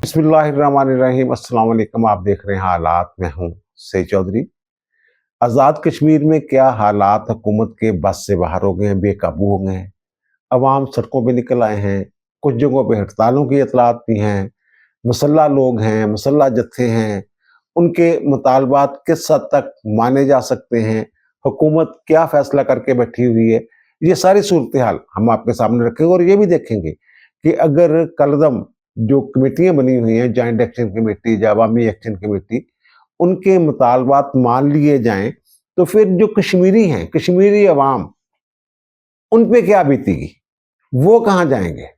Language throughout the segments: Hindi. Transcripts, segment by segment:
बिस्मिल्लाहिर्रहमानिर्रहीम। अस्सलाम वालेकुम। आप देख रहे हैं हालात। मैं हूं सईद चौधरी। आज़ाद कश्मीर में क्या हालात हुकूमत के बस से बाहर हो गए हैं, बेकाबू हो गए हैं। अवाम सड़कों पे निकल आए हैं। कुछ जगहों पे हड़तालों की इतलात भी हैं। मुसल्ला लोग हैं, मुसल्ला जत्थे हैं। उनके मुतालबात किस हद तक माने जा सकते हैं, हुकूमत क्या फैसला करके बैठी हुई है, ये सारी सूरत हाल हम आपके सामने रखेंगे। और ये भी देखेंगे कि अगर कलदम जो कमेटियां बनी हुई हैं, joint action committee, Awami action committee, उनके मुतालबात मान लिए जाएं तो फिर जो कश्मीरी हैं, कश्मीरी अवाम, उन पे क्या बीतेगी, वो कहाँ जाएंगे।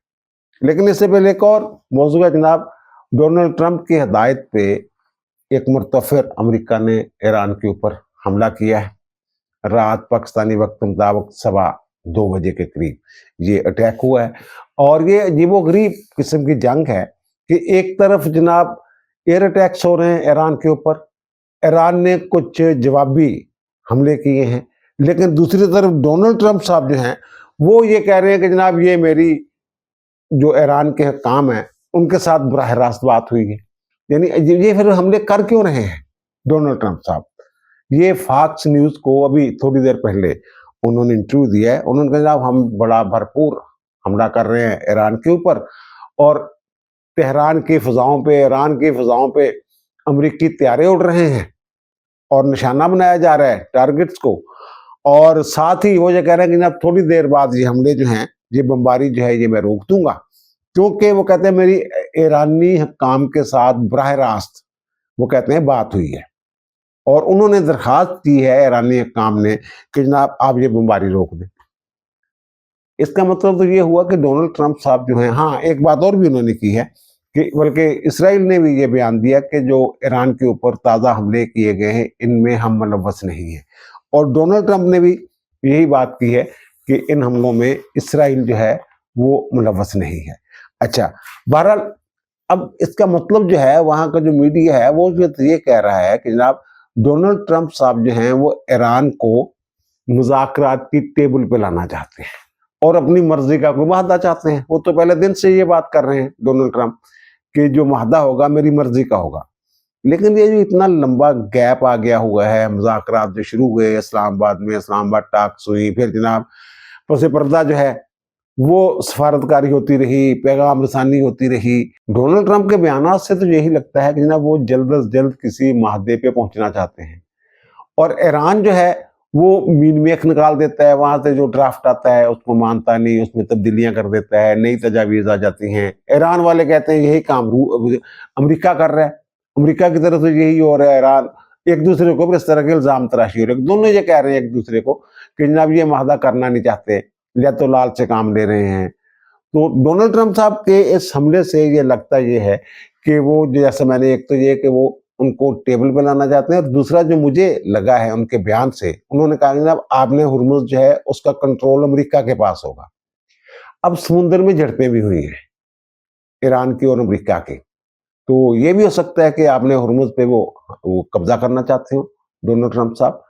लेकिन इससे पहले एक और मौजूद है जनाब। डोनाल्ड ट्रंप की हदायत पे एक मरतबा फिर अमेरिका ने ईरान के ऊपर हमला किया है। रात पाकिस्तानी वक्त मुताबिक 2:15 के करीब ये अटैक हुआ है। और ये अजीबो गरीब किस्म की जंग है कि एक तरफ जनाब एयर अटैक्स हो रहे हैं ईरान के ऊपर, ईरान ने कुछ जवाबी हमले किए हैं, लेकिन दूसरी तरफ डोनाल्ड ट्रंप साहब जो हैं वो ये कह रहे हैं कि जनाब ये मेरी जो ईरान के काम है उनके साथ बराह रास्त बात हुई है। यानी ये फिर हमले कर क्यों रहे हैं डोनाल्ड ट्रंप साहब। ये फॉक्स न्यूज को अभी थोड़ी देर पहले उन्होंने इंटरव्यू दिया है। उन्होंने कहा जनाब हम बड़ा भरपूर हमला कर रहे हैं ईरान के ऊपर, और तेहरान की फिजाओं पे, ईरान की फिजाओं पे अमरीकी तैयारे उड़ रहे हैं और निशाना बनाया जा रहा है टारगेट्स को। और साथ ही वो ये कह रहे हैं कि जनाब थोड़ी देर बाद ये हमले जो हैं, ये बमबारी जो है ये मैं रोक दूंगा, क्योंकि वो कहते हैं मेरी ईरानी हुक्काम के साथ बराह रास्त वो कहते हैं बात हुई है। और उन्होंने दरखास्त की है ईरानी हुक्काम ने कि जनाब आप ये बमबारी रोक दें। इसका मतलब तो ये हुआ कि डोनाल्ड ट्रंप साहब जो हैं, हाँ एक बात और भी उन्होंने की है कि बल्कि इसराइल ने भी ये बयान दिया कि जो ईरान के ऊपर ताज़ा हमले किए गए हैं इनमें हम मुलव्वस नहीं हैं। और डोनाल्ड ट्रंप ने भी यही बात की है कि इन हमलों में इसराइल जो है वो मुलव्वस नहीं है। अच्छा, बहरहाल अब इसका मतलब जो है वहाँ का जो मीडिया है वो ये कह रहा है कि जनाब डोनाल्ड ट्रंप साहब जो हैं वो ईरान को मुज़ाकरात की टेबल पे लाना चाहते हैं और अपनी मर्जी का कोई माहदा चाहते हैं। वो तो पहले दिन से ये बात कर रहे हैं डोनाल्ड ट्रंप कि जो माहदा होगा मेरी मर्जी का होगा। लेकिन ये जो इतना लंबा गैप आ गया हुआ है, मुज़ाकरात जो शुरू हुए इस्लामाबाद में, इस्लामाबाद टाक्स हुई, फिर जनाब पसे पर्दा जो है वो सफारतकारी होती रही, पैगाम रसानी होती रही। डोनाल्ड ट्रंप के बयान से तो यही लगता है कि जनाब वो जल्द अज जल्द किसी माहदे पे पहुंचना चाहते हैं। और ईरान जो है वो मीन मेख निकाल देता है, वहां से जो ड्राफ्ट आता है उसको मानता नहीं, उसमें तब्दीलियां कर देता है, नई तजावीज़ आ जाती हैं। ईरान वाले कहते हैं यही काम अमेरिका कर रहा है, अमेरिका की तरफ से यही हो रहा है। ईरान एक दूसरे को इस तरह के इल्ज़ाम तराशी हो रहे हैं। दोनों ये कह रहे हैं एक दूसरे को कि जनाब ये माहदा करना नहीं चाहते या तो लाल से काम ले रहे हैं। तो डोनाल्ड ट्रंप साहब के इस हमले से ये लगता ये है कि वो जैसे मैंने एक तो ये कि वो उनको टेबल पे लाना चाहते हैं, और दूसरा जो मुझे लगा है उनके बयान से, उन्होंने कहा जनाब आपने हुर्मुज़ जो है उसका कंट्रोल अमेरिका के पास होगा। अब समुद्र में झड़पें भी हुई हैं ईरान की और अमेरिका की, तो ये भी हो सकता है कि आपने हुर्मुज़ पे वो कब्जा करना चाहते हो डोनाल्ड ट्रंप साहब।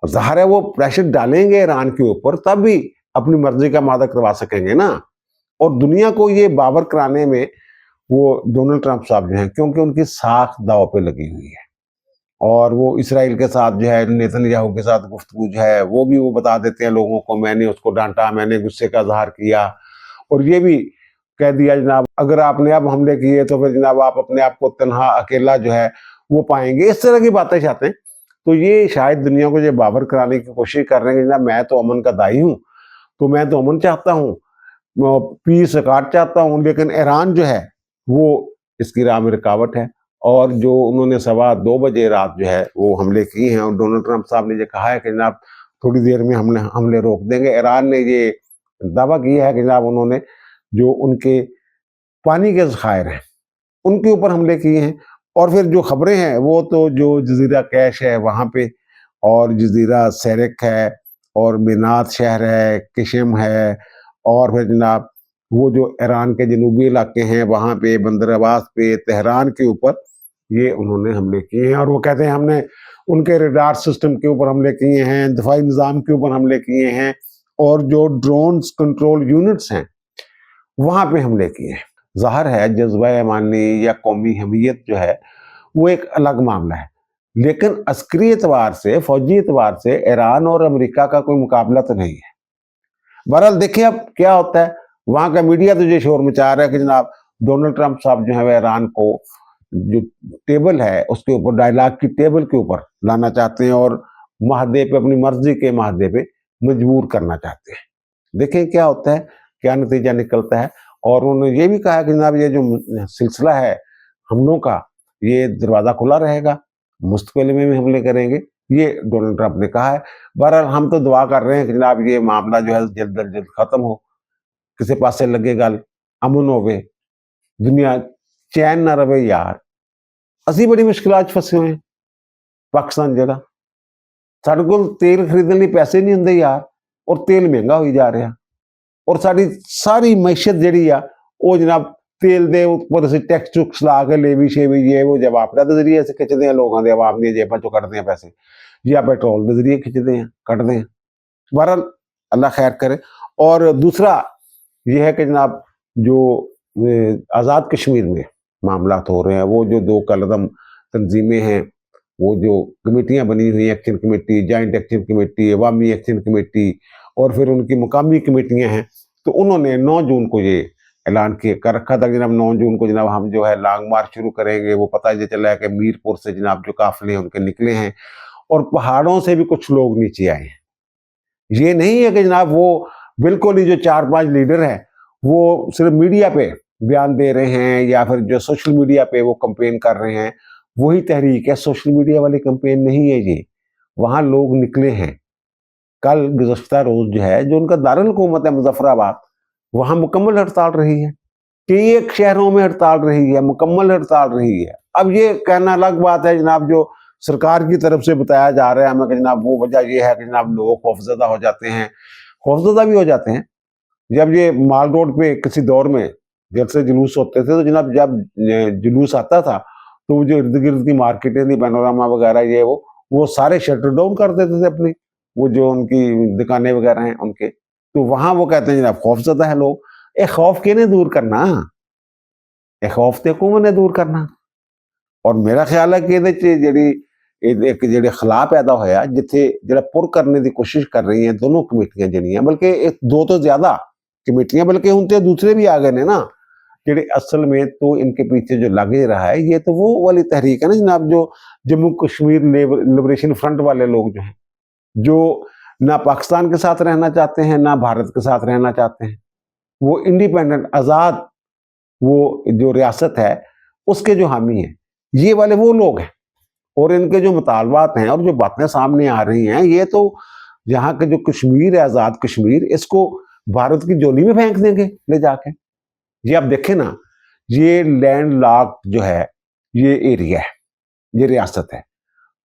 ज़ाहिर है वो प्रेशर डालेंगे ईरान के ऊपर, तब भी अपनी मर्जी का मादा करवा सकेंगे ना। और दुनिया को ये बावर कराने में वो डोनाल्ड ट्रंप साहब जो हैं, क्योंकि उनकी साख दांव पे लगी हुई है। और वो इसराइल के साथ जो है, नेतन्याहू के साथ गुफ्तगू जो है वो भी वो बता देते हैं लोगों को, मैंने उसको डांटा, मैंने गुस्से का इजहार किया। और ये भी कह दिया जनाब अगर आपने अब हमले किए तो फिर जनाब आप अपने आप को तनहा अकेला जो है वो पाएंगे। इस तरह की बातें चाहते हैं। तो ये शायद दुनिया को ये बावर कराने की कोशिश कर रहे हैं कि जनाब मैं तो अमन का दाई हूँ, तो मैं तो अमन चाहता हूँ, पीस काट चाहता हूँ। लेकिन ईरान जो है वो इसकी राह में रुकावट है। और जो उन्होंने 2:15 रात जो है वो हमले किए हैं, और डोनाल्ड ट्रंप साहब ने ये कहा है कि जनाब थोड़ी देर में हमले रोक देंगे। ईरान ने ये दावा किया है कि जनाब उन्होंने जो उनके पानी के ज़खायर हैं उनके ऊपर हमले किए हैं। और फिर जो खबरें हैं वो तो जो जजीरा कैश है वहाँ पे, और जजीरा सेरिक है, और मिनात शहर है, किशम है, और फिर जनाब वो जो ईरान के जनूबी इलाके हैं वहाँ पे, बंदर अब्बास पे, तेहरान के ऊपर ये उन्होंने हमले किए हैं। और वो कहते हैं हमने उनके रडार सिस्टम के ऊपर हमले किए हैं, दफाई निज़ाम के ऊपर हमले किए हैं, और जो ड्रोन्स कंट्रोल यूनिट्स हैं वहाँ पे हमले किए हैं। ज़ाहिर है जज्बा ईमानी या कौमी हमीयत जो है वो एक अलग मामला है, लेकिन अस्करी एतबार से, फौजी एतबार से ईरान और अमेरिका का कोई मुकाबला तो नहीं है। बहरहाल देखिए अब क्या होता है, वहाँ का मीडिया तो ये शोर मचा रहा है कि जनाब डोनाल्ड ट्रंप साहब जो है वह ईरान को जो टेबल है उसके ऊपर, डायलॉग की टेबल के ऊपर लाना चाहते हैं और माहदे पे, अपनी मर्जी के माहदे पे मजबूर करना चाहते हैं। देखें क्या होता है, क्या नतीजा निकलता है। और उन्होंने ये भी कहा कि जनाब ये जो सिलसिला है हमलों का, ये दरवाज़ा खुला रहेगा, मुस्तकबिल में भी हमले करेंगे, ये डोनाल्ड ट्रंप ने कहा है। बहरहाल हम तो दुआ कर रहे हैं कि जनाब ये मामला जो है जल्द अज जल्द खत्म हो, किसी पासे लगे गल, अमन होवे, दुनिया चैन ना रवे यार। ਅਸੀਂ बड़ी मुश्किलात 'ਚ फसे हुए हैं। पाकिस्तान ਜਿਹੜਾ ਸਾਡੇ ਕੋਲ तेल खरीदने ਲਈ पैसे नहीं ਹੁੰਦੇ यार, और तेल महंगा ਹੋਈ ਜਾ ਰਿਹਾ, और ਸਾਡੀ सारी मैशत ਜਿਹੜੀ ਆ ਉਹ जनाब तेल ਦੇ ਉੱਪਰ ਅਸੀਂ टैक्स टुक्स ला के लेवी शेवी ये वो जब आपदा ਦੇ ਜ਼ਰੀਏ ਅਸੀਂ ਖਿੱਚਦੇ ਹਾਂ ਲੋਕਾਂ ਦੇ, ਆਵਾਮ ਦੀਆਂ ਜੇਬਾਂ ਚੋਂ ਕੱਢਦੇ ਹਾਂ पैसे, या पेट्रोल के जरिए खिंचते हैं, कटते हैं। बहरहाल अल्लाह खैर करे। और दूसरा ये है कि जनाब जो आज़ाद कश्मीर में मामला हो रहे हैं, वो जो दो कलदम तंजीमें हैं, वो जो कमेटियाँ बनी हुई हैं, action committee, joint action committee, Awami action committee, और फिर उनकी मुकामी कमेटियाँ हैं, तो उन्होंने 9 जून को ये ऐलान कर रखा था कि जनाब 9 जून को जनाब हम जो है लॉन्ग मार्च शुरू करेंगे। वो पता ये चला है कि मीरपुर से जनाब जो काफिले हैं उनके निकले हैं, और पहाड़ों से भी कुछ लोग नीचे आए हैं। ये नहीं है कि जनाब वो बिल्कुल ही जो 4-5 लीडर हैं वो सिर्फ मीडिया पे बयान दे रहे हैं या फिर जो सोशल मीडिया पे वो कंपेन कर रहे हैं, वही तहरीक है। सोशल मीडिया वाली कंपेन नहीं है ये, वहाँ लोग निकले हैं। कल गुज़श्ता रोज़ जो है, जो उनका दारुल हुकूमत है मुज़फ़्फ़राबाद, वहाँ मुकम्मल हड़ताल रही है। कई एक शहरों में हड़ताल रही है, मुकम्मल हड़ताल रही है। अब ये कहना अलग बात है जनाब, जो सरकार की तरफ से बताया जा रहा है हमें कि जनाब वो वजह ये है कि जनाब लोग खौफज़दा हो जाते हैं। खौफज़दा भी हो जाते हैं जब ये माल रोड पे किसी दौर में जब से जुलूस होते थे, तो जनाब जब जुलूस आता था तो वो जो इर्द गिर्द की मार्केटें थी, पैनोरामा वगैरह ये वो सारे शटर डाउन कर देते थे अपनी, वो जो उनकी दुकानें वगैरह हैं उनके। तो वहाँ वो कहते हैं जनाब खौफज़दा है लोग। ए खौफ किने दूर करना, ए खौफ ते हुकूमत ने दूर करना। और मेरा ख्याल है कि ਇਹਦੇ 'ਚ ਜਿਹੜੀ ਇੱਕ ਜਿਹੜੇ ਖਲਾ ਪੈਦਾ ਹੋਇਆ, ਜਿੱਥੇ ਜਿਹੜਾ ਪੁਰ करने की कोशिश कर रही हैं दोनों कमेटियां ਜਿਹੜੀਆਂ, बल्कि एक 2 तो ज्यादा कमेटियां, बल्कि ਹੁਣ ਤੇ दूसरे भी आ गए ने ना, ਜਿਹੜੇ असल में तो इनके पीछे जो लगे रहा है, ये तो वो वाली तहरीक है ना जनाब, जो जम्मू कश्मीर लिबरेशन फ्रंट वाले लोग जो हैं, जो ना पाकिस्तान के साथ रहना चाहते हैं ना भारत के साथ रहना चाहते हैं, वो इंडिपेंडेंट आज़ाद वो जो रियासत है उसके जो हामी हैं, ये वाले वो लोग हैं। और इनके जो मुतालबात हैं और जो बातें सामने आ रही हैं, ये तो यहाँ के जो कश्मीर है, आज़ाद कश्मीर, इसको भारत की झोली में फेंक देंगे ले जाके। ये आप देखें ना, ये लैंड लॉक जो है, ये एरिया है, ये रियासत है।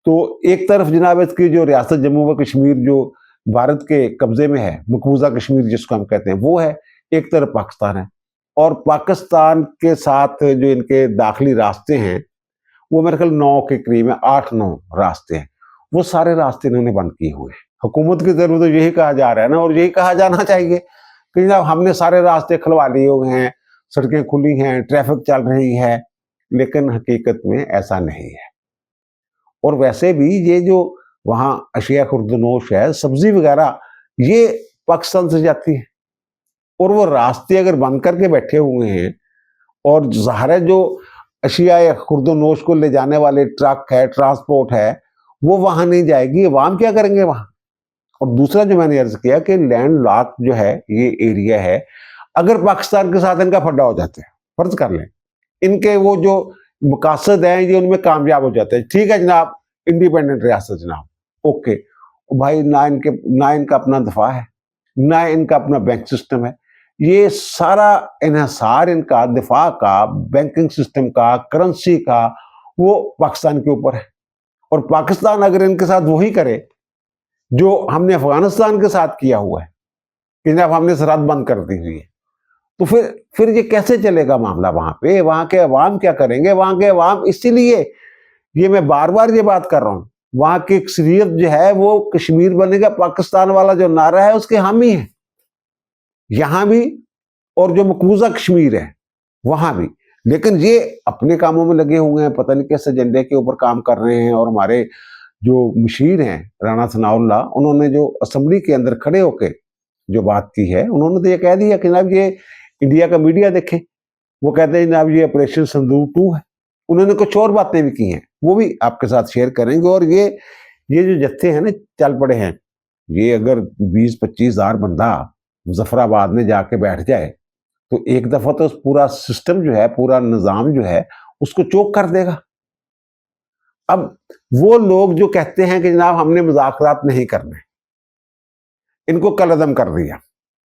तो एक तरफ जनाब इसकी जो रियासत जम्मू व कश्मीर जो भारत के कब्जे में है, मकबूजा कश्मीर जिसको हम कहते हैं, वो है। एक तरफ पाकिस्तान है, और पाकिस्तान के साथ जो इनके दाखिली रास्ते हैं वो मेरे ख्याल 9 के करीब है, 8-9 रास्ते हैं, वो सारे रास्ते इन्होंने बंद किए हुए हैं। हुकूमत की तरफ तो यही कहा जा रहा है ना, और यही कहा जाना चाहिए कि जनाब हमने सारे रास्ते खुलवा लिए हुए हैं, सड़कें खुली हैं, ट्रैफिक चल रही है, लेकिन हकीकत में ऐसा नहीं है। और वैसे भी ये जो वहाँ अशिया खुर्दनोश है, सब्जी वगैरह, ये पाकिस्तान से जाती है, और वो रास्ते अगर बंद करके बैठे हुए हैं, और ज़ाहिर है जो अशिया या खुर्दनोश को ले जाने वाले ट्रक है, ट्रांसपोर्ट है, वो वहां नहीं जाएगी, अवाम क्या करेंगे वहां। और दूसरा जो मैंने अर्ज किया कि लैंड लॉक जो है ये एरिया है, अगर पाकिस्तान के साथ इनका फड्डा हो जाता है, फर्ज कर लें इनके वो जो मकासद हैं ये उनमें कामयाब हो जाते हैं, ठीक है जनाब, इंडिपेंडेंट रियासत जनाब, ओके भाई, ना इनका अपना दफा है, ना इनका अपना बैंक सिस्टम है, ये सारा इन्हिसार इनका दिफा का, बैंकिंग सिस्टम का, करेंसी का, वो पाकिस्तान के ऊपर है। और पाकिस्तान अगर इनके साथ वही करे जो हमने अफगानिस्तान के साथ किया हुआ है कि जब हमने सरहद बंद कर दी हुई है, तो फिर ये कैसे चलेगा मामला वहां पे। वहां के अवाम क्या करेंगे, वहां के अवाम, इसीलिए ये मैं बार बार ये बात कर रहा हूं, वहां की अक्सरियत जो है वो कश्मीर बनेगा पाकिस्तान वाला जो नारा है उसके हामी है, यहां भी, और जो मकबूजा कश्मीर है वहां भी। लेकिन ये अपने कामों में लगे हुए हैं, पता नहीं किस एजेंडे के ऊपर काम कर रहे हैं। और हमारे जो मुशीर हैं राणा सनाउल्लाह, उन्होंने जो असेंबली के अंदर खड़े होके जो बात की है, उन्होंने तो ये कह दिया कि जनाब ये इंडिया का मीडिया देखे, वो कहते हैं जनाब ये ऑपरेशन सिंदूर 2 है। उन्होंने कुछ और बातें भी की हैं, वो भी आपके साथ शेयर करेंगे। और ये जो जत्थे हैं ना चल पड़े हैं, ये अगर 20-25 हजार बंदा मुजफ्फराबाद में जाके बैठ जाए तो एक दफा तो पूरा सिस्टम जो है, पूरा निजाम जो है, उसको चोक कर देगा। अब वो लोग जो कहते हैं कि जनाब हमने मुज़ाकरात नहीं करने, इनको कलअदम कर दिया,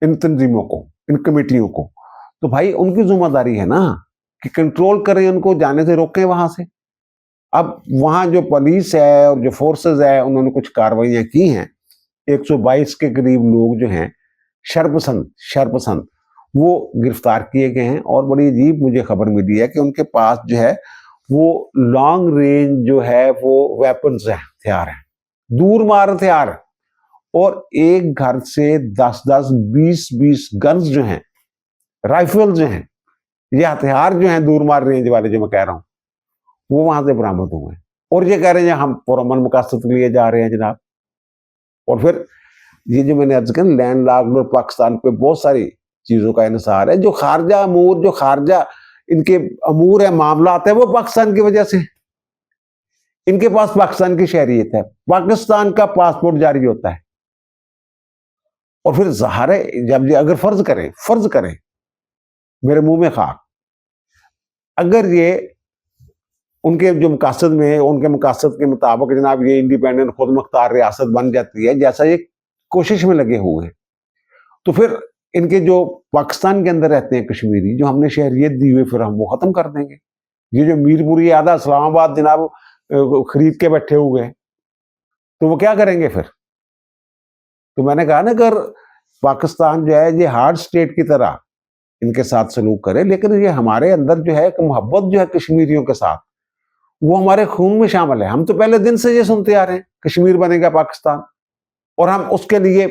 इन तंजीमों को, इन कमेटियों को, तो भाई उनकी जिम्मेदारी है ना कि कंट्रोल करें, उनको जाने से रोकें वहां से। अब वहां जो पुलिस है और जो फोर्सेस है, उन्होंने कुछ कार्रवाइयां की हैं। 122 के करीब लोग जो हैं शरपसंद वो गिरफ्तार किए गए हैं। और बड़ी अजीब मुझे खबर मिली है कि उनके पास जो है वो लॉन्ग रेंज जो है वो वेपन्स हैं, हथियार हैं, दूर मार हथियार। और एक घर से 10-10, 20-20 गन्स जो हैं, राइफल जो हैं, ये हथियार जो हैं दूर मार रेंज वाले जो मैं कह रहा हूं, वो वहां से बरामद हुए हैं। और ये कह रहे हैं हम पुरअमन मकासद के लिए जा रहे हैं जनाब। और फिर ये जो मैंने अर्ज किया, लैंड लॉक्ड और पाकिस्तान पे बहुत सारी चीजों का इन्हिसार है। जो खारजा अमूर, जो खारजा इनके अमूर है, मामला आता है, वो पाकिस्तान की वजह से। इनके पास पाकिस्तान की शहरियत है, पाकिस्तान का पासपोर्ट जारी होता है। और फिर ज़ाहिर है जब ये अगर फर्ज करें मेरे मुंह में खाक, अगर ये उनके जो मकासद में, उनके मकासद के मुताबिक जनाब ये इंडिपेंडेंट खुद मुख्तार रियासत बन जाती है, जैसा ये कोशिश में लगे हुए हैं, तो फिर इनके जो पाकिस्तान के अंदर रहते हैं कश्मीरी, जो हमने शहरियत दी हुई, फिर हम वो खत्म कर देंगे। ये जो मीरपुरी आधा इस्लामाबाद जनाब खरीद के बैठे हुए हैं, तो वो क्या करेंगे फिर? तो मैंने कहा ना, अगर पाकिस्तान जो है ये हार्ड स्टेट की तरह इनके साथ सलूक करे, लेकिन ये हमारे अंदर जो है एक मोहब्बत जो है कश्मीरियों के साथ, वो हमारे खून में शामिल है। हम तो पहले दिन से ये सुनते आ रहे हैं कश्मीर बनेगा पाकिस्तान, और हम उसके लिए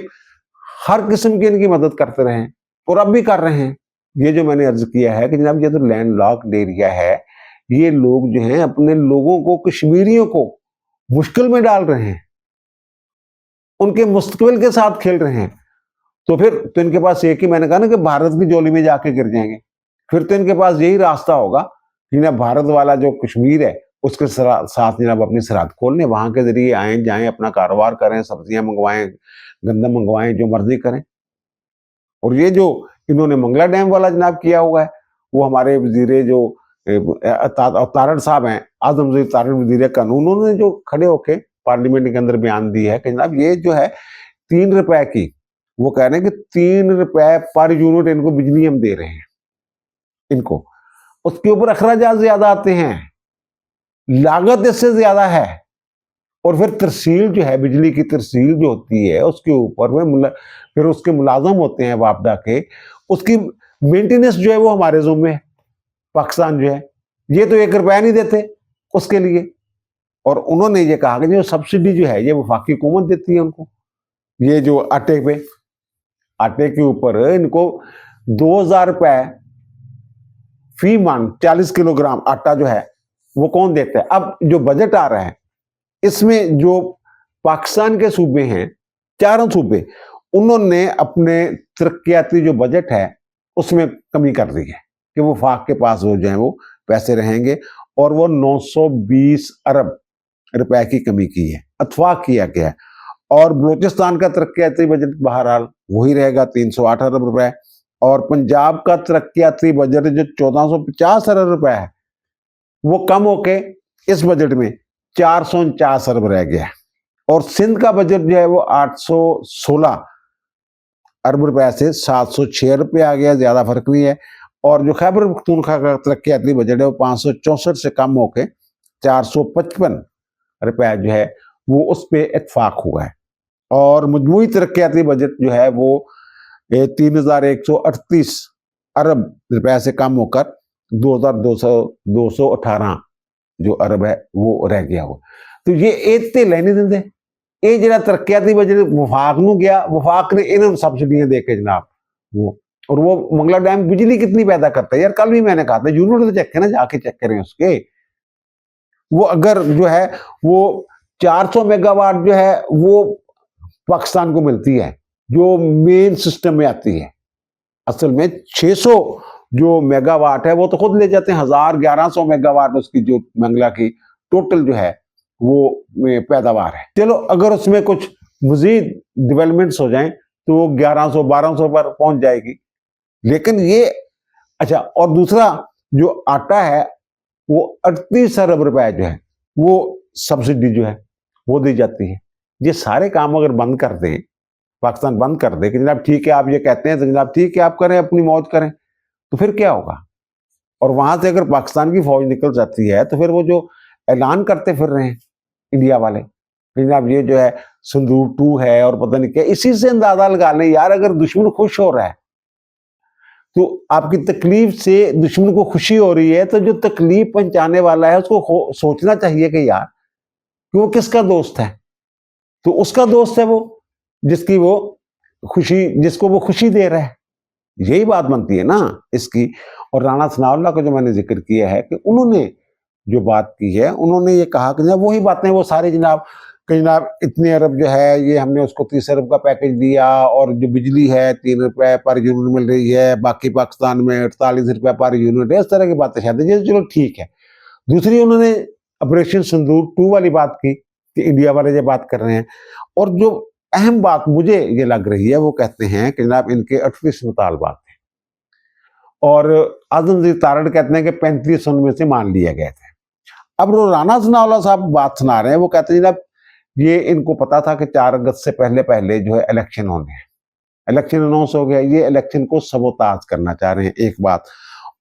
हर किस्म की इनकी मदद करते रहे हैं और अब भी कर रहे हैं। ये जो मैंने अर्ज किया है कि जनाब ये तो लैंड लॉक्ड एरिया है, ये लोग जो हैं अपने लोगों को, कश्मीरियों को मुश्किल में डाल रहे हैं, उनके मुस्तकबिल के साथ खेल रहे हैं। तो फिर तो इनके पास एक ही, मैंने कहा ना कि भारत की जोली में जाके गिर जाएंगे। फिर तो इनके पास यही रास्ता होगा कि ना भारत वाला जो कश्मीर है उसके साथ जनाब अपनी सरहद खोलने, वहां के जरिए आए जाएं, अपना कारोबार करें, सब्जियां मंगवाएं, गंदम मंगवाएं, जो मर्जी करें। और ये जो इन्होंने मंगला डैम वाला जनाब किया हुआ है, वो हमारे वजीरे जो तारड़ साहब हैं, आजम तारड़ वजीर कानून, उन्होंने जो खड़े होके पार्लियामेंट के अंदर बयान दिया है कि जनाब ये जो है 3 रुपए की, वो कह रहे हैं कि 3 रुपए पर यूनिट इनको बिजली हम दे रहे हैं इनको, उसके ऊपर अखराजात ज्यादा आते हैं, लागत इससे ज्यादा है। और फिर तरसील जो है, बिजली की तरसील जो होती है, उसके ऊपर में फिर उसके मुलाजम होते हैं वापडा के, उसकी मेंटेनेंस जो है वो हमारे ज़िम्मे है। पाकिस्तान जो है ये तो 1 रुपया नहीं देते उसके लिए। और उन्होंने ये कहा कि जो सब्सिडी जो है ये वफाकी हुकूमत देती है उनको। ये जो आटे के ऊपर इनको 2000 रुपए फी मान 40 किलोग्राम आटा जो है वो कौन देता है? अब जो बजट आ रहा है इसमें जो पाकिस्तान के सूबे हैं, 4 सूबे, उन्होंने अपने तरक्याती जो बजट है उसमें कमी कर दी है कि वो वफाक के पास हो जाए वो पैसे रहेंगे, और वो 920 अरब रुपए की कमी की है, अथवाक किया गया है। और बलूचिस्तान का तरक्याती बजट बहरहाल वही रहेगा 308 अरब रुपए, और पंजाब का तरक्याती बजट जो 1450 अरब रुपए है वो कम होके इस बजट में 449 अरब रह गया है। और सिंध का बजट जो है वो 816 अरब रुपए से 706 रुपये आ गया, ज्यादा फर्क नहीं है। और जो खैबर पख्तूनख्वा का तरक्याती बजट है वो 564 से कम होके 455 रुपया जो है वो उस पर इत्फाक हुआ है। और मजमूई तरक्याती बजट जो है वो 3138 अरब रुपए से कम होकर 2218 जो अरब है वो रह गया हो। तो ये इतने लेने देंगे, ये जरा तरक्याती बजट वफाक नूं गया, वफाक ने इन्होंने सब्सिडियां दे के जनाब वो और वो मंगला डैम बिजली कितनी पैदा करता है यार, कल भी मैंने कहा था, यूनिट तो चेक करें, जाके चेक करें उसके। वो अगर जो है वो 400 मेगावाट जो है वो पाकिस्तान को मिलती है, जो मेन सिस्टम में आती है। असल में 600 जो मेगावाट है वो तो खुद ले जाते हैं, 1100 मेगावाट उसकी जो मंगला की टोटल जो है वो पैदावार है। चलो अगर उसमें कुछ मजीद डेवलपमेंट्स हो जाएं तो वो 1100 1200 पर पहुंच जाएगी। लेकिन ये अच्छा, और दूसरा जो आटा है वो 38 अरब रुपए जो है वो सब्सिडी जो है वो दी जाती है। ये सारे काम अगर बंद कर दें, पाकिस्तान बंद कर दे कि जनाब ठीक है आप ये कहते हैं तो जनाब ठीक है आप करें, अपनी मौज करें, तो फिर क्या होगा? और वहां से अगर पाकिस्तान की फौज निकल जाती है तो फिर वो जो ऐलान करते फिर रहे हैं इंडिया वाले कि जनाब ये जो है संदूर 2 है और पता नहीं क्या, इसी से अंदाजा लगा लें यार, अगर दुश्मन खुश हो रहा है तो आपकी तकलीफ से दुश्मन को खुशी हो रही है, तो जो तकलीफ पहुंचाने वाला है उसको सोचना चाहिए कि यार कि वो किसका दोस्त है। तो उसका दोस्त है वो जिसकी वो खुशी, जिसको वो खुशी दे रहा है, यही बात बनती है ना इसकी। और राणा सनाउल्लाह का जो मैंने जिक्र किया है कि उन्होंने जो बात की है, उन्होंने ये कहा कि जनाब वही बातें वो सारे जनाब कि जनाब इतने अरब जो है ये हमने उसको 30 अरब का पैकेज दिया, और जो बिजली है 3 रुपए पर यूनिट मिल रही है, बाकी पाकिस्तान में 48 रुपए पर यूनिट है, इस तरह की बातें शायद ये चलो ठीक है। दूसरी उन्होंने ऑपरेशन सिंदूर 2 वाली बात की कि इंडिया वाले ये बात कर रहे हैं, और जो अहम बात मुझे ये लग रही है वो कहते हैं कि जनाब इनके 38 मुतालबात थे और आजम तारड़ कहते हैं कि 35 उनमें से मान लिए गए थे। अब राणा सनाउल्लाह साहब बात सुना रहे हैं, वो कहते हैं जनाब ये इनको पता था कि 4 अगस्त से पहले पहले जो है इलेक्शन होने हैं, इलेक्शन अनाउंस हो गया, ये इलेक्शन को सबोताज करना चाह रहे हैं, एक बात।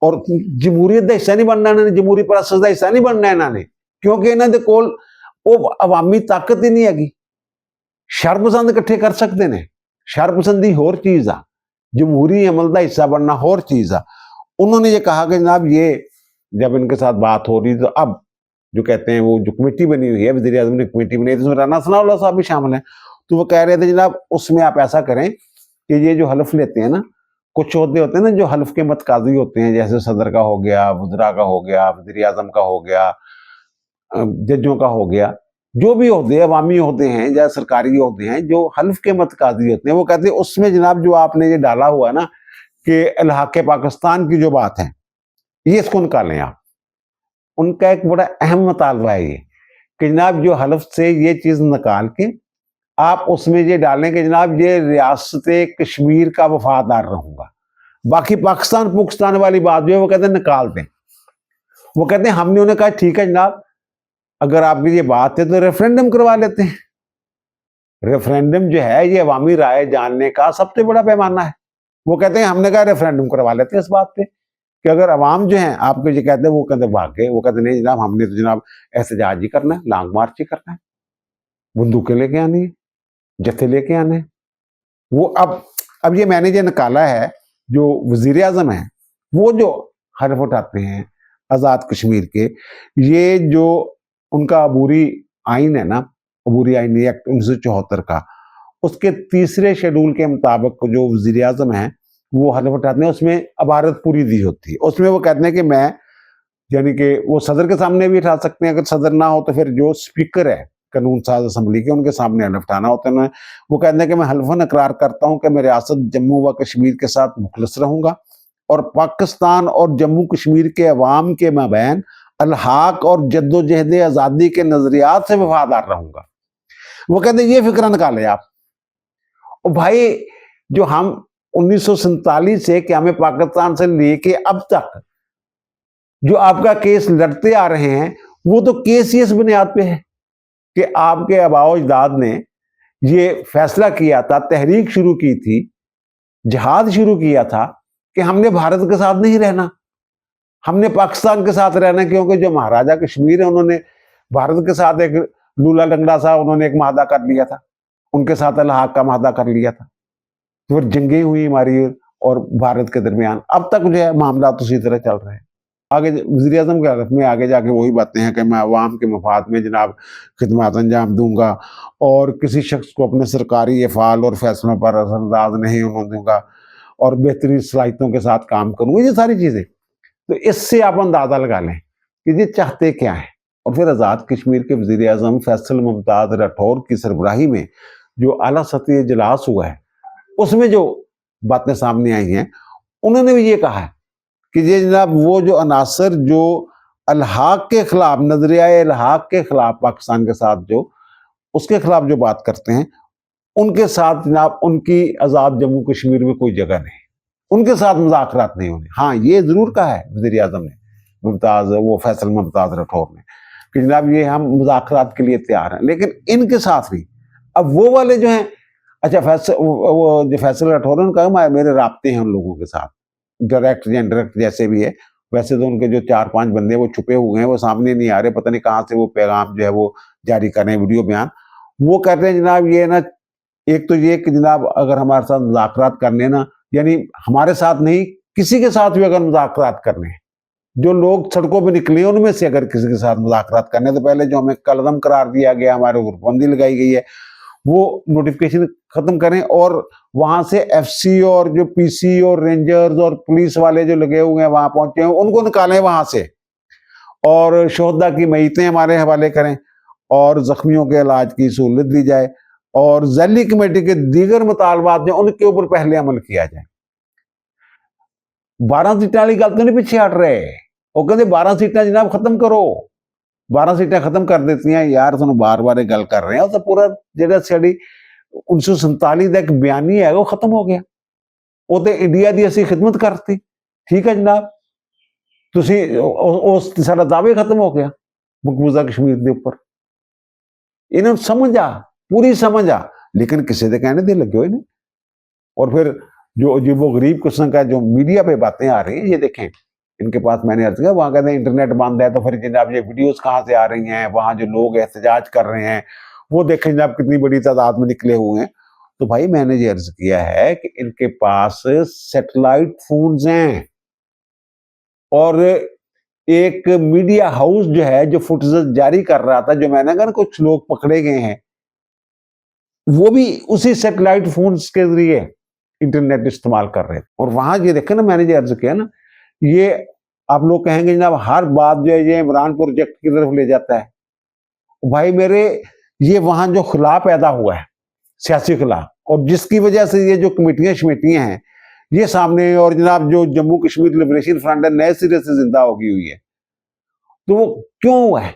और जमहूरियत का हिस्सा नहीं बनना इन्होंने, जमहूरी प्रोसेस का हिस्सा नहीं बनना इन्होंने, क्योंकि इन्होंने कोल वो अवामी ताकत ही नहीं हैगी। शरपसंद इकट्ठे कर सकते ने, शरपसंदी होर चीज आ, जमहूरी अमल का हिस्सा बनना होर चीज आ। उन्होंने ये कहा कि जनाब ये जब इनके साथ बात हो रही तो अब जो कहते हैं वो जो कमेटी बनी हुई है, वज़ीर आज़म ने कमेटी बनाई, जिसमें राणा सनाउल्लाह साहब भी शामिल हैं, तो वो कह रहे थे जनाब उसमें आप ऐसा करें कि ये जो हल्फ लेते हैं ना, कुछ होते हैं ना जो हल्फ के मतकाजी होते हैं, जैसे सदर का हो गया, वज़रा का हो गया, वज़ीर आज़म का हो गया, जजों का हो गया, जो भी होते हैं अवामी होते हैं या सरकारी होते हैं, जो हल्फ के मतकाजी होते हैं, वो कहते हैं उसमें जनाब जो आपने ये डाला हुआ ना कि इल्हाक़ पाकिस्तान की जो बात है, ये इसको निकालें आप। उनका एक बड़ा अहम मुतालबा है ये कि जनाब जो हल्फ से ये चीज़ निकाल के आप उसमें ये डालें कि जनाब ये रियासत कश्मीर का वफादार रहूंगा, बाकी पाकिस्तान पुख्तान वाली बात जो है वो कहते हैं निकाल दें। वो कहते हैं हमने उन्हें कहा ठीक है जनाब अगर आपकी ये बात है तो रेफरेंडम करवा लेते हैं। रेफरेंडम जो है ये अवामी राय जानने का सबसे बड़ा पैमाना है। वो कहते हैं हमने कहा रेफरेंडम करवा लेते हैं इस बात पे कि अगर अवाम जो है आपको ये कहते हैं, वो कहते भाग गए, वो कहते नहीं जनाब हमने तो जनाब एहतजाज ही करना है, लॉन्ग मार्च ही करना है, बंदूकें लेके आनी है, जत्थे लेके आने हैं। वो अब ये मैंने जो निकाला है, जो वजीर आजम है वो जो हरफ उठाते हैं आज़ाद कश्मीर के, ये जो उनका अबूरी आइन है ना, अबूरी आइन एक्ट 1974 का, उसके 3रे शेड्यूल के मुताबिक जो वजीर आजम है वो हल्फ उठाते हैं, उसमें अबारत पूरी दी होती है। उसमें वो कहते हैं कि मैं यानी कि वो सदर के सामने भी उठा सकते हैं, अगर सदर ना हो तो फिर जो स्पीकर है कानून साज असम्बली के उनके सामने हल्फ उठाना होता है। वो कहते हैं कि मैं हल्फन इकरार करता हूँ कि मैं रियासत जम्मू व कश्मीर के साथ मुखलस रहूंगा और पाकिस्तान और जम्मू कश्मीर के अवाम के माबैन अलहाक और जद्दोजहद आज़ादी के नजरियात से वफादार रहूंगा। वो कहते हैं ये फिक्र निकाले आप। और भाई जो हम 1947 से क्या में पाकिस्तान से लेके अब तक जो आपका केस लड़ते आ रहे हैं, वो तो केस ही इस बुनियाद पे है कि आपके आबाओ अजदाद ने ये फैसला किया था, तहरीक शुरू की थी, जिहाद शुरू किया था कि हमने भारत के साथ नहीं रहना, हमने पाकिस्तान के साथ रहना, क्योंकि जो महाराजा कश्मीर है उन्होंने भारत के साथ एक लूला लंगड़ा सा उन्होंने एक माहदा कर लिया था, उनके साथ अलहाक का माहदा कर लिया था, तो फिर जंगें हुई हमारी और भारत के दरमियान। अब तक जो है मामला तो उसी तरह चल रहे हैं। आगे वज़ीर आज़म के हलफ में आगे जाके वही बातें हैं कि मैं अवाम के मफाद में जनाब खिदमत अंजाम दूंगा और किसी शख्स को अपने सरकारी अफ़ाल और फैसलों पर असरअंदाज नहीं होने दूंगा और बेहतरीन सलाहियतों के साथ काम करूंगा, ये सारी चीजें। तो इससे आप अंदाजा लगा लें कि ये चाहते क्या है। और फिर आज़ाद कश्मीर के वज़ीर आज़म फैसल मुमताज़ राठौर की सरबराही में जो आला सतही इजलास हुआ है, उसमें जो बातें सामने आई हैं, उन्होंने भी ये कहा है कि ये जनाब वो जो अनासर जो अलहाक के खिलाफ, नजरिया अलहाक के खिलाफ पाकिस्तान के साथ जो उसके खिलाफ जो बात करते हैं, उनके साथ जनाब उनकी आज़ाद जम्मू कश्मीर में कोई जगह नहीं, उनके साथ मुज़ाकरात नहीं होने। हाँ, ये जरूर कहा है वज़ीर आज़म ने, मुमताज़ वो फैसल मुमताज़ राठौर ने, कि जनाब ये हम मुज़ाकरात के लिए तैयार हैं, लेकिन इनके साथ नहीं। अब वो वाले जो हैं, अच्छा वो जो फैसल राठौर ने कहा मेरे राब्ते हैं उन लोगों के साथ, डायरेक्ट या इनडायरेक्ट जैसे भी है। वैसे तो उनके जो 4-5 बंदे वो छुपे हुए हैं, वो सामने नहीं आ रहे, पता नहीं कहाँ से वो पैगाम जो है वो जारी कर रहे हैं, वीडियो बयान। वो कहते हैं जनाब ये ना, एक तो ये कि जनाब अगर हमारे साथ मुज़ाकरात करने ना, यानी हमारे साथ नहीं, किसी के साथ भी अगर मुज़ाकरात करने हैं, जो लोग सड़कों पे निकले हैं उनमें से अगर किसी के साथ मुज़ाकरात करने, तो पहले जो हमें कलअदम करार दिया गया, हमारे ऊपर पाबंदी लगाई गई है, वो नोटिफिकेशन खत्म करें और वहां से एफसी और जो पीसी और रेंजर्स और पुलिस वाले जो लगे हुए हैं वहां पहुंचे हैं, उनको निकालें वहां से, और शोहदा की मैयतें हमारे हवाले करें, और जख्मियों के इलाज की सहूलत दी जाए, और जैली कमेटी के दीगर मुतालबात जो उनके ऊपर पहले अमल किया जाए। 12 सीटें वाली गल तो नहीं पीछे हट रहे, वो कहते 12 सीटें जनाब खत्म करो, 12 सीटें खत्म कर देती हैं यार, तुम बार बार गल कर रहे हैं। तो पूरा जो साड़ी 1947 का एक बयानी है वो खत्म हो गया, वो तो इंडिया की असी खिदमत करती, ठीक है जनाब, तुम साडा दावे खत्म हो गया मकबूजा कश्मीर के ऊपर। इन्हें समझ आ, पूरी समझ आ, लेकिन किसी के कहने दे लगे हुए नहीं। और फिर जो वो गरीब किस्म का जो मीडिया पे बातें आ रही हैं, ये देखें, इनके पास मैंने अर्ज किया, वहां कहते हैं इंटरनेट बंद है, तो फिर जनाब ये वीडियोस कहाँ से आ रही हैं, वहां जो लोग एहतजाज कर रहे हैं वो देखें जनाब कितनी बड़ी तादाद में निकले हुए हैं। तो भाई मैंने ये अर्ज किया है कि इनके पास सैटेलाइट फोन्स हैं, और एक मीडिया हाउस जो है जो फुटेज जारी कर रहा था, जो मैंने कहा कुछ लोग पकड़े गए हैं, वो भी उसी सैटेलाइट फोन्स के जरिए इंटरनेट इस्तेमाल कर रहे थे। और वहां ये देखे ना, मैंने जो अर्ज किया ना, ये आप लोग कहेंगे जनाब हर बात जो है ये इमरान प्रोजेक्ट की तरफ ले जाता है। भाई मेरे, ये वहां जो खिला पैदा हुआ है, सियासी खिला, और जिसकी वजह से ये जो कमेटियां शमेटियां हैं ये सामने, और जनाब जो जम्मू कश्मीर लिबरेशन फ्रंट है नए सिरे से जिंदा होगी हुई है, तो वो क्यों हुआ है?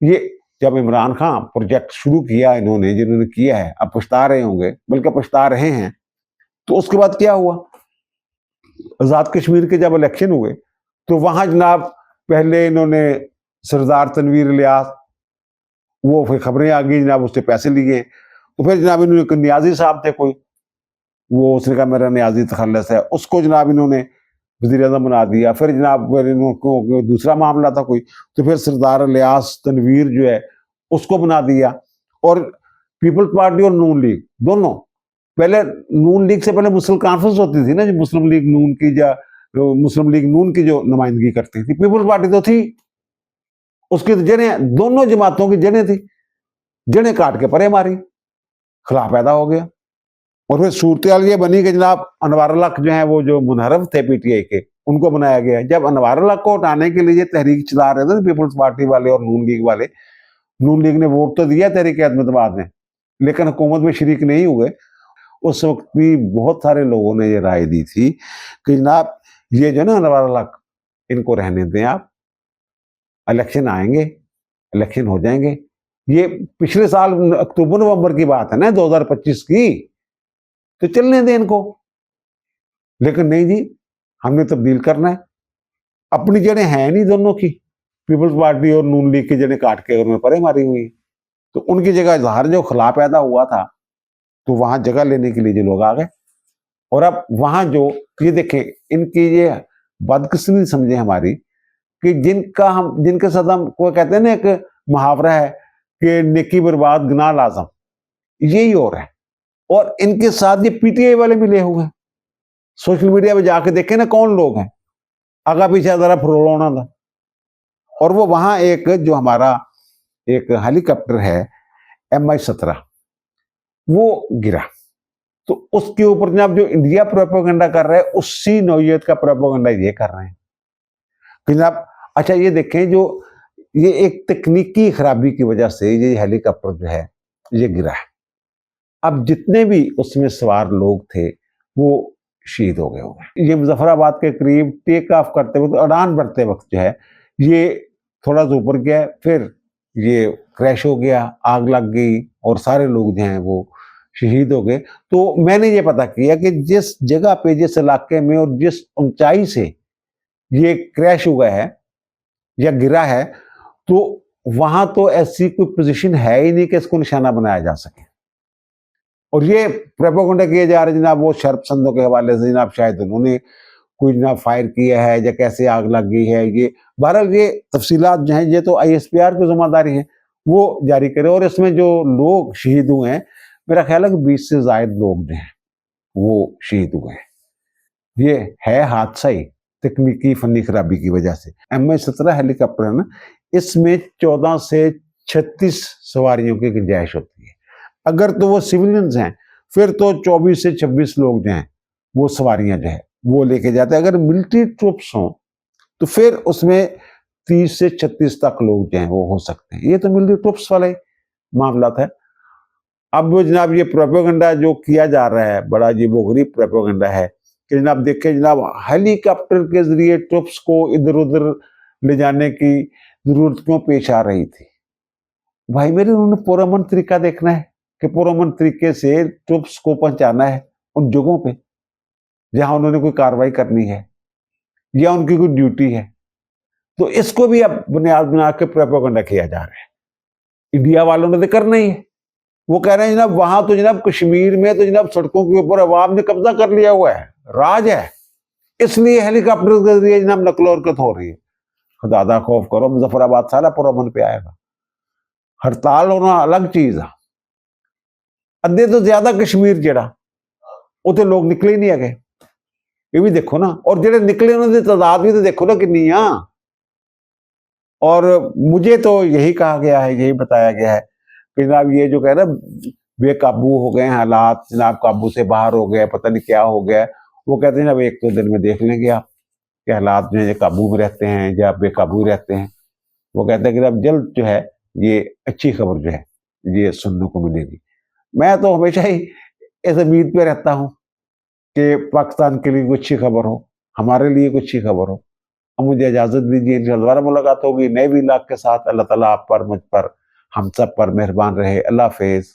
ये जब इमरान खान प्रोजेक्ट शुरू किया इन्होंने, जिन्होंने किया है, अब पछता रहे होंगे, बल्कि पछता रहे हैं, तो उसके बाद क्या हुआ? आजाद कश्मीर के जब इलेक्शन हुए तो वहां जनाब पहले इन्होंने सरदार तनवीर इलियास, वो फिर खबरें आ गई जनाब उससे पैसे लिए, तो फिर जनाब इन्होंने नियाजी साहब थे कोई, वो उसने कहा मेरा नियाजी तखल्लुस है, उसको जनाब इन्होंने वज़ीर आज़म बना दिया। फिर जनाब फिर इनको दूसरा मामला था कोई, तो फिर सरदार इलियास तनवीर जो है उसको बना दिया। और पीपल्स पार्टी और नून लीग दोनों, पहले नून लीग से पहले मुस्लिम कॉन्फ्रेंस होती थी ना, जो मुस्लिम लीग नून की या मुस्लिम लीग नून की जो नुमाइंदगी करती थी, पीपल्स पार्टी तो थी, उसकी तो जड़ें, दोनों जमातों की जड़ें थी, जड़ें काट के परे मारी, खिलाफ पैदा हो गया। और फिर सूरत ये बनी कि जनाब अनवारुल हक जो है वो जो मुनहरफ थे पीटीआई के, उनको बनाया गया। जब अनवारुल हक को हटाने के लिए तहरीक चला रहे थे पीपल्स पार्टी वाले और नून लीग वाले, नून लीग ने वोट तो दिया तहरीक अहमदाबाद में, लेकिन हुकूमत में शरीक नहीं हुए। उस वक्त भी बहुत सारे लोगों ने ये राय दी थी कि जनाब ये जो ना अनवारुल हक, इनको रहने दें आप, इलेक्शन आएंगे, इलेक्शन हो जाएंगे। ये पिछले साल अक्टूबर नवंबर की बात है ना, 2025 की, तो चलने दें इनको। लेकिन नहीं जी, हमने तब्दील करना है। अपनी जड़ें हैं नहीं दोनों की, पीपल्स पार्टी और नून लीग की जड़ें काट के उन्होंने परे मारी हुई, तो उनकी जगह इजहार जो खिला पैदा हुआ था, तो वहां जगह लेने के लिए जो लोग आ गए। और अब वहां जो ये देखें, इनकी ये बदकिस्मती समझे हमारी, कि जिनके साथ हम को कहते हैं ना, एक मुहावरा है कि नेकी बर्बाद गुनाह लाजम, यही हो रहा है। और इनके साथ ये पीटीआई वाले मिले हुए हैं। सोशल मीडिया पे जाके देखें ना कौन लोग हैं, आगा पीछे जरा फरोना था। और वो वहां एक जो हमारा एक हेलीकॉप्टर है MI-17, वो गिरा, तो उसके ऊपर जनाब जो इंडिया प्रोपेगेंडा कर रहा है, उसी नौयत का प्रोपेगेंडा ये कर रहे हैं कि जनाब अच्छा ये देखें, जो ये एक तकनीकी खराबी की वजह से ये हेलीकॉप्टर जो है ये गिरा है। अब जितने भी उसमें सवार लोग थे वो शहीद हो गए होंगे। ये मुजफ्फराबाद के करीब टेक ऑफ करते वक्त, उड़ान भरते वक्त जो है ये थोड़ा सा ऊपर गया, फिर ये क्रैश हो गया, आग लग गई और सारे लोग जो हैं वो शहीद हो गए। तो मैंने ये पता किया कि जिस जगह पे, जिस इलाके में और जिस ऊंचाई से ये क्रैश हुआ है या गिरा है, तो वहां तो ऐसी कोई पोजीशन है ही नहीं कि इसको निशाना बनाया जा सके। और ये प्रोपेगेंडा किए जा रहे जनाब वो शर्पसंदों के हवाले से, जनाब शायद उन्होंने कोई जनाब फायर किया है या कैसे आग लग गई है। ये बहरहाल ये तफसीलात जो हैं ये तो ISPR की जिम्मेदारी है, वो जारी करे। और इसमें जो लोग शहीद हुए हैं, मेरा ख्याल है कि 20 से ज्यादा लोग जो हैं वो शहीद हुए हैं। ये है हादसा ही तकनीकी फनी खराबी की वजह से। MH-17 हेलीकॉप्टर है ना, इसमें 14 से 36 सवारियों की गुंजाइश होती है। अगर तो वो सिविलियंस हैं फिर तो 24 से 26 लोग जो हैं वो सवारियां जो है वो लेके जाते हैं। अगर मिलिट्री ट्रूप्स हों तो फिर उसमें 30 से 36 तक लोग जो हैं वो हो सकते हैं। ये तो मिलिट्री ट्रूप्स वाला ही मामला है। अब वो जनाब ये प्रोपेगेंडा जो किया जा रहा है, बड़ा अजीबोगरीब प्रोपेगेंडा है कि जनाब देखें, जनाब हेलीकॉप्टर के जरिए ट्रुप्स को इधर उधर ले जाने की जरूरत क्यों पेश आ रही थी? भाई मेरे, उन्होंने पुरअमन तरीका देखना है कि पुरअमन तरीके से ट्रुप्स को पहुंचाना है उन जगहों पे जहां उन्होंने कोई कार्रवाई करनी है या उनकी कोई ड्यूटी है। तो इसको भी अब बुनियाद बना के प्रोपेगेंडा किया जा रहा है। इंडिया वालों ने तो करना ही है। वो कह रहे हैं जनाब वहां तो जनाब कश्मीर में तो जनाब सड़कों के ऊपर अवाम ने कब्जा कर लिया हुआ है, राज है, इसलिए हेलीकॉप्टर के जरिए जनाब नकलो हरकत हो रही है। खुदा खौफ करो, मुजफ्फराबाद सारा पुरअमन पे आएगा। हड़ताल होना अलग चीज है। अद्धे तो ज्यादा कश्मीर जड़ा उते लोग निकले ही नहीं है, ये भी देखो ना। और जेडे निकले उन्होंने तादाद भी तो देखो ना कितनी। और मुझे तो यही कहा गया है, यही बताया गया है कि जनाब ये जो कह ना बेकाबू हो गए हालात, जनाब काबू से बाहर हो गए, पता नहीं क्या हो गया। वो कहते हैं जनाब 1-2 दिन में देख लेंगे आप कि हालात जो है काबू में रहते हैं या बेकाबू रहते हैं। वो कहते हैं कि अब जल्द जो है ये अच्छी खबर जो है ये सुनने को मिलेगी। मैं तो हमेशा ही इस उम्मीद पे रहता हूँ कि पाकिस्तान के लिए कोई अच्छी खबर हो, हमारे लिए कोई अच्छी खबर हो। अब मुझे इजाजत दीजिए, इंशाअल्लाह दोबारा मुलाकात होगी नए व्लॉग के साथ। अल्लाह ताला आप पर, मुझ पर, हम सब पर मेहरबान रहे। अल्लाह हाफिज।